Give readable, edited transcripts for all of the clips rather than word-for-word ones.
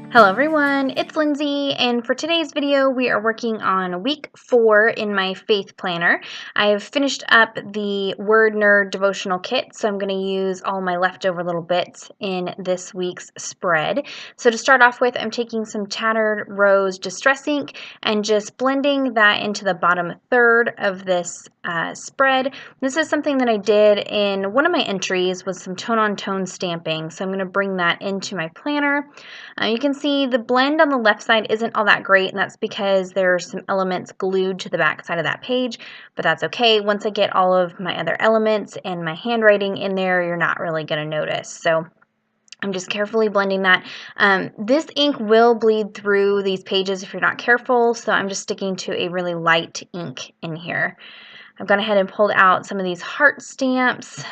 Hello everyone, it's Lindsay, and for today's video we are working on week 4 in my faith planner. I have finished up the Word Nerd devotional kit, so I'm going to use all my leftover little bits in this week's spread. So to start off with, I'm taking some Tattered Rose Distress ink and just blending that into the bottom third of this spread. This is something that I did in one of my entries with some tone-on-tone stamping, so I'm going to bring that into my planner. You can see the blend on the left side isn't all that great, and that's because there's some elements glued to the back side of that page, but that's okay. Once I get all of my other elements and my handwriting in there, you're not really going to notice. So I'm just carefully blending that. This ink will bleed through these pages if you're not careful, so I'm just sticking to a really light ink in here. I've gone ahead and pulled out some of these heart stamps.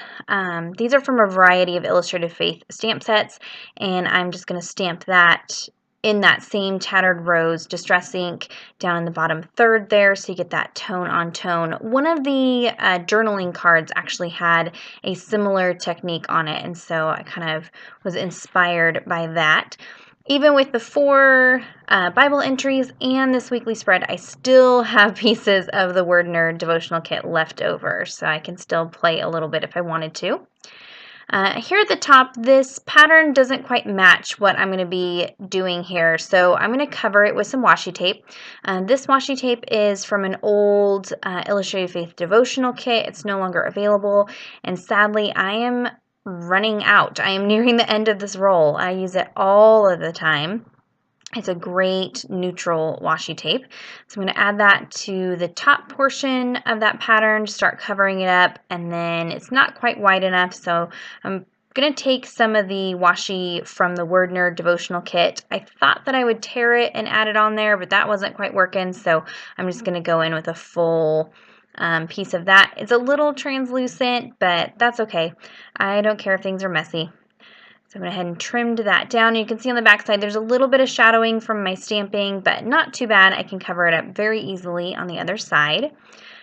These are from a variety of Illustrated Faith stamp sets, and I'm just going to stamp that in that same Tattered Rose Distress ink down in the bottom third there, so you get that tone on tone. One of the journaling cards actually had a similar technique on it, and so I kind of was inspired by that. Even with the 4 Bible entries and this weekly spread, I still have pieces of the Word Nerd devotional kit left over, so I can still play a little bit if I wanted to. Here at the top, this pattern doesn't quite match what I'm going to be doing here, so I'm going to cover it with some washi tape. This washi tape is from an old Illustrated Faith devotional kit. It's no longer available, and sadly, I am running out. I am nearing the end of this roll. I use it all of the time. It's a great neutral washi tape. So I'm going to add that to the top portion of that pattern, start covering it up, and then it's not quite wide enough, so I'm going to take some of the washi from the Word Nerd devotional kit. I thought that I would tear it and add it on there, but that wasn't quite working, so I'm just going to go in with a full piece of that. It's a little translucent, but that's okay. I don't care if things are messy. So I went ahead and trimmed that down. You can see on the back side there's a little bit of shadowing from my stamping, but not too bad. I can cover it up very easily on the other side.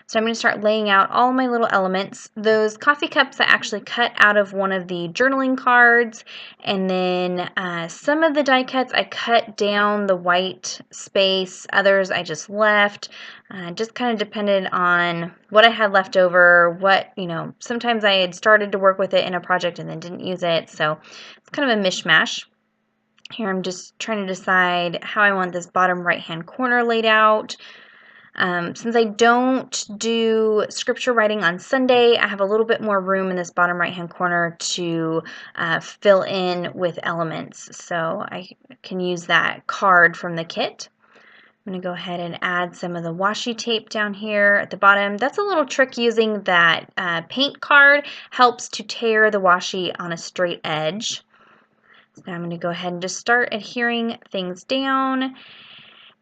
So I'm going to start laying out all my little elements. Those coffee cups I actually cut out of one of the journaling cards, and then some of the die cuts I cut down the white space, others I just left. Just kind of depended on what I had left over, sometimes I had started to work with it in a project and then didn't use it, so it's kind of a mishmash. Here I'm just trying to decide how I want this bottom right-hand corner laid out. Since I don't do scripture writing on Sunday, I have a little bit more room in this bottom right-hand corner to fill in with elements, so I can use that card from the kit. I'm going to go ahead and add some of the washi tape down here at the bottom. That's a little trick using that paint card, helps to tear the washi on a straight edge. So now I'm going to go ahead and just start adhering things down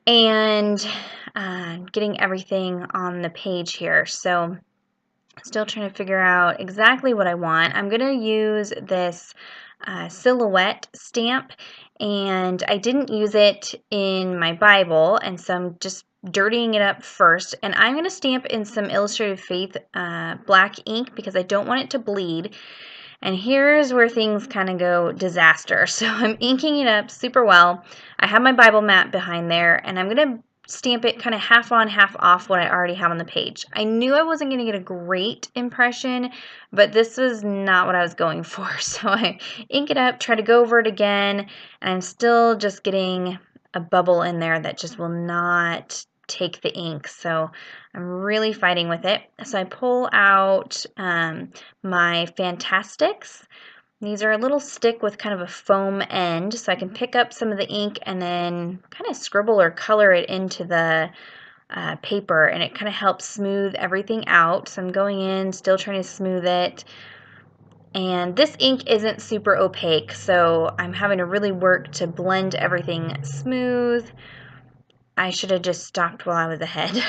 and getting everything on the page here. So still trying to figure out exactly what I want. I'm going to use this silhouette stamp, and I didn't use it in my Bible, and so I'm just dirtying it up first, and I'm going to stamp in some Illustrated Faith black ink because I don't want it to bleed. And here's where things kind of go disaster. So I'm inking it up super well. I have my Bible mat behind there, and I'm going to stamp it kind of half on, half off what I already have on the page. I knew I wasn't going to get a great impression, but this was not what I was going for. So I ink it up, try to go over it again, and I'm still just getting a bubble in there that just will not take the ink, so I'm really fighting with it. So I pull out my Fantastics. These are a little stick with kind of a foam end, so I can pick up some of the ink and then kind of scribble or color it into the paper, and it kind of helps smooth everything out. So I'm going in, still trying to smooth it. And this ink isn't super opaque, so I'm having to really work to blend everything smooth. I should have just stopped while I was ahead.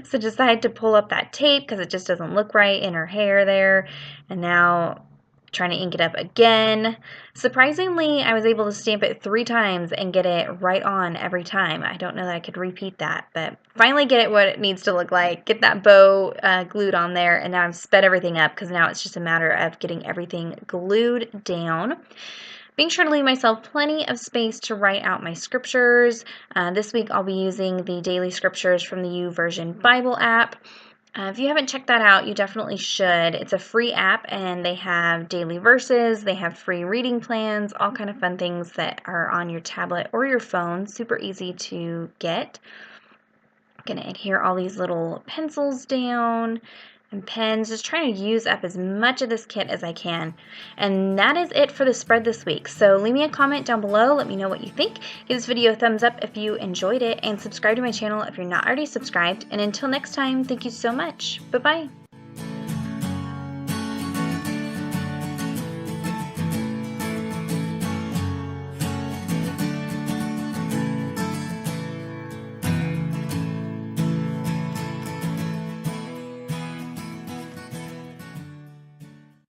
So decided to pull up that tape because it just doesn't look right in her hair there. And now trying to ink it up again. Surprisingly, I was able to stamp it 3 times and get it right on every time. I don't know that I could repeat that, but finally get it what it needs to look like. Get that bow glued on there, and now I've sped everything up because now it's just a matter of getting everything glued down. Being sure to leave myself plenty of space to write out my scriptures. This week I'll be using the daily scriptures from the YouVersion Bible app. If you haven't checked that out, you definitely should. It's a free app, and they have daily verses, they have free reading plans, all kind of fun things that are on your tablet or your phone. Super easy to get. I'm going to adhere all these little pencils down and pens, just trying to use up as much of this kit as I can. And that is it for the spread this week. So leave me a comment down below, let me know what you think. Give this video a thumbs up if you enjoyed it, and subscribe to my channel if you're not already subscribed. And until next time, thank you so much. Bye-bye.